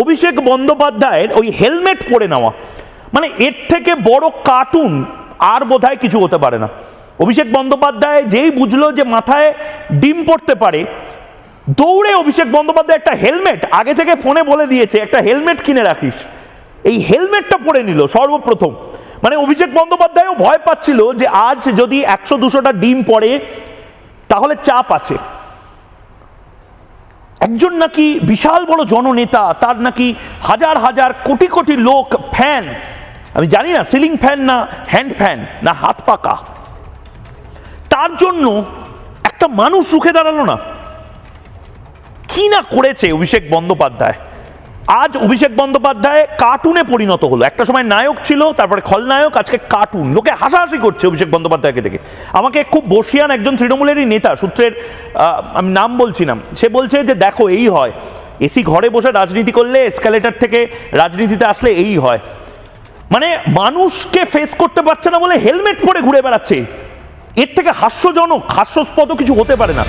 অভিষেক বন্দ্যোপাধ্যায়ের ওই হেলমেট পরে নেওয়া, মানে এর থেকে বড় কার্টুন আর বোধহয় কিছু হতে পারে না। অভিষেক বন্দ্যোপাধ্যায় যেই বুঝলো যে মাথায় ডিম পড়তে পারে, দৌড়ে অভিষেক বন্দ্যোপাধ্যায় একটা হেলমেট, আগে থেকে ফোনে বলে দিয়েছে একটা হেলমেট কিনে রাখিস, এই হেলমেটটা পরে নিল সর্বপ্রথম। মানে অভিষেক বন্দ্যোপাধ্যায়ও ভয় পাচ্ছিল যে আজ যদি 100-200টা ডিম পড়ে তাহলে চাপ আছে। একজন নাকি বিশাল বড় জননেতা, তার নাকি হাজার হাজার কোটি কোটি লোক ফ্যান, আমি জানি না সিলিং ফ্যান না হ্যান্ড ফ্যান না হাত পাকা, তার জন্য একটা মানুষ রুখে দাঁড়ালো না। কি না করেছে অভিষেক বন্দ্যোপাধ্যায়। আজ অভিষেক বন্দ্যোপাধ্যায় কার্টুনে পরিণত হলো। একটা সময় নায়ক ছিল, তারপরে খলনায়ক, আজকে কার্টুন। লোকে হাসাহাসি করছে অভিষেক বন্দ্যোপাধ্যায়কে দেখে। আমাকে খুব বর্ষিয়ান একজন তৃণমূলেরই নেতা, সূত্রের আমি নাম বলছি না, সে বলছে যে দেখো এই হয়, এসি ঘরে বসে রাজনীতি করলে, এসকালেটার থেকে রাজনীতিতে আসলে এই হয়। মানে মানুষকে ফেস করতে পারছে না বলে হেলমেট পরে ঘুরে বেড়াচ্ছে। এর থেকে হাস্যজনক, হাস্যস্পদ কিছু হতে পারে না।